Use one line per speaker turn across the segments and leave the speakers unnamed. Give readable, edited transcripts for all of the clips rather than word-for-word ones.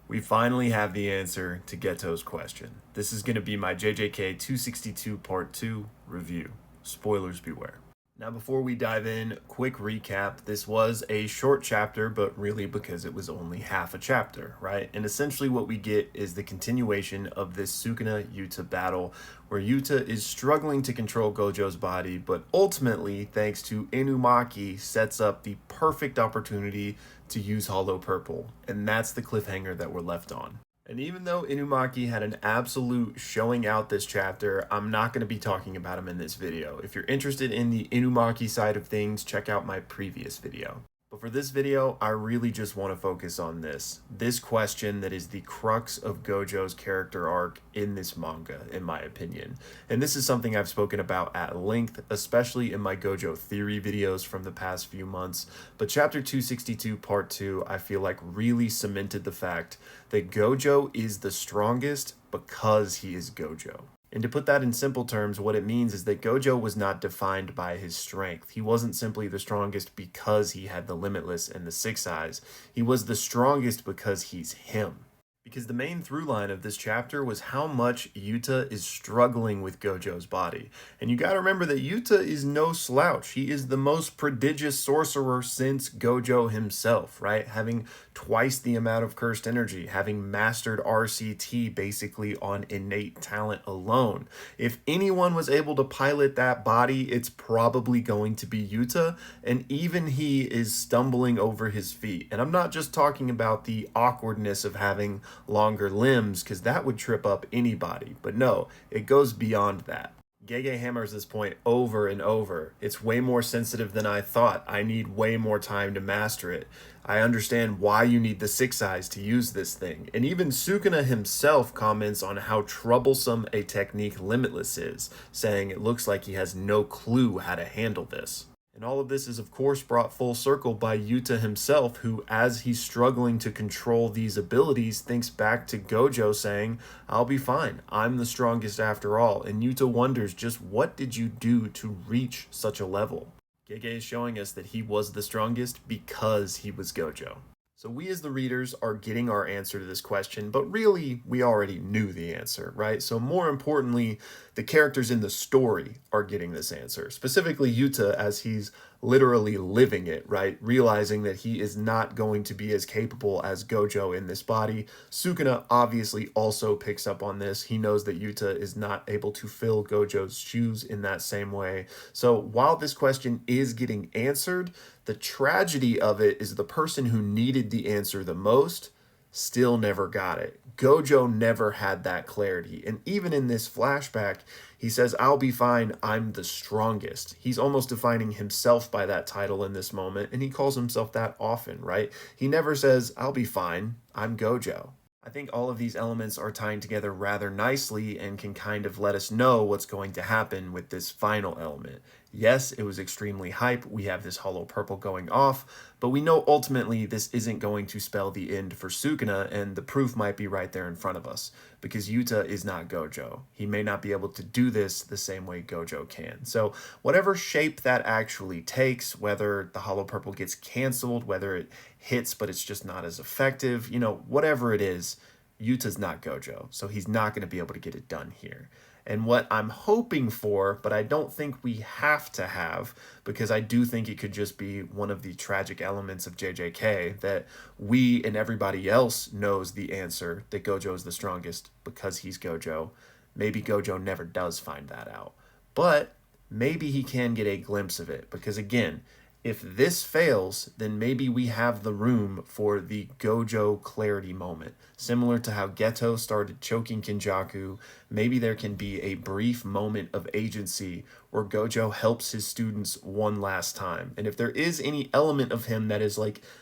We finally have the answer to Geto's question. This is going to be my JJK 262 Part 2 review. Spoilers beware. Now, before we dive in, quick recap. This was a short chapter, but really because it was only half a chapter, right? And essentially what we get is the continuation of this Sukuna Yuta battle, where Yuta is struggling to control Gojo's body, but ultimately, thanks to Inumaki, sets up the perfect opportunity to use Hollow Purple. And that's the cliffhanger that we're left on. And even though Inumaki had an absolute showing out this chapter, I'm not going to be talking about him in this video. If you're interested in the Inumaki side of things, check out my previous video. But for this video, I really just want to focus on this question that is the crux of Gojo's character arc in this manga, in my opinion. And this is something I've spoken about at length, especially in my Gojo theory videos from the past few months. But chapter 262 part 2, I feel like really cemented the fact that Gojo is the strongest because he is Gojo. And to put that in simple terms, what it means is that Gojo was not defined by his strength. He wasn't simply the strongest because he had the Limitless and the Six Eyes. He was the strongest because he's him. Because the main through line of this chapter was how much Yuta is struggling with Gojo's body. And you gotta remember that Yuta is no slouch. He is the most prodigious sorcerer since Gojo himself, right? Having twice the amount of cursed energy, having mastered RCT basically on innate talent alone. If anyone was able to pilot that body, it's probably going to be Yuta, and even he is stumbling over his feet. And I'm not just talking about the awkwardness of having longer limbs, because that would trip up anybody. But no, it goes beyond that. Gege hammers this point over and over. It's way more sensitive than I thought. I need way more time to master it. I understand why you need the Six Eyes to use this thing. And even Sukuna himself comments on how troublesome a technique Limitless is, saying it looks like he has no clue how to handle this. And all of this is, of course, brought full circle by Yuta himself, who, as he's struggling to control these abilities, thinks back to Gojo saying, "I'll be fine. I'm the strongest after all." And Yuta wonders, just what did you do to reach such a level? Gege is showing us that he was the strongest because he was Gojo. So we as the readers are getting our answer to this question, but really we already knew the answer, right? So more importantly, the characters in the story are getting this answer, specifically Yuta as he's literally living it, right? Realizing that he is not going to be as capable as Gojo in this body. Sukuna obviously also picks up on this. He knows that Yuta is not able to fill Gojo's shoes in that same way. So while this question is getting answered, the tragedy of it is the person who needed the answer the most still never got it. Gojo never had that clarity. And even in this flashback, he says, "I'll be fine, I'm the strongest." He's almost defining himself by that title in this moment, and he calls himself that often, right? He never says, "I'll be fine, I'm Gojo." I think all of these elements are tying together rather nicely and can kind of let us know what's going to happen with this final element. Yes, it was extremely hype. We have this Hollow Purple going off, but we know ultimately this isn't going to spell the end for Sukuna, and the proof might be right there in front of us, because Yuta is not Gojo. He may not be able to do this the same way Gojo can. So whatever shape that actually takes, whether the Hollow Purple gets canceled, whether it hits but it's just not as effective, whatever it is, Yuta's not Gojo, so he's not going to be able to get it done here. And what I'm hoping for, but I don't think we have to have, because I do think it could just be one of the tragic elements of JJK, that we and everybody else knows the answer, that Gojo is the strongest because he's Gojo. Maybe Gojo never does find that out. But maybe he can get a glimpse of it, because again, if this fails, then maybe we have the room for the Gojo clarity moment. Similar to how Geto started choking Kenjaku, maybe there can be a brief moment of agency where Gojo helps his students one last time. And if there is any element of him that is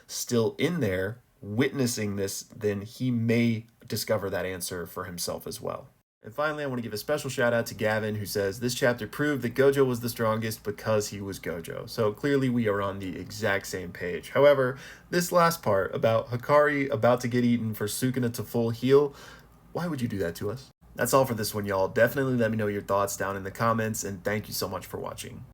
still in there witnessing this, then he may discover that answer for himself as well. And finally, I want to give a special shout out to Gavin, who says, "This chapter proved that Gojo was the strongest because he was Gojo." So clearly we are on the exact same page. However, this last part about Hakari about to get eaten for Sukuna to full heal, why would you do that to us? That's all for this one, y'all. Definitely let me know your thoughts down in the comments, and thank you so much for watching.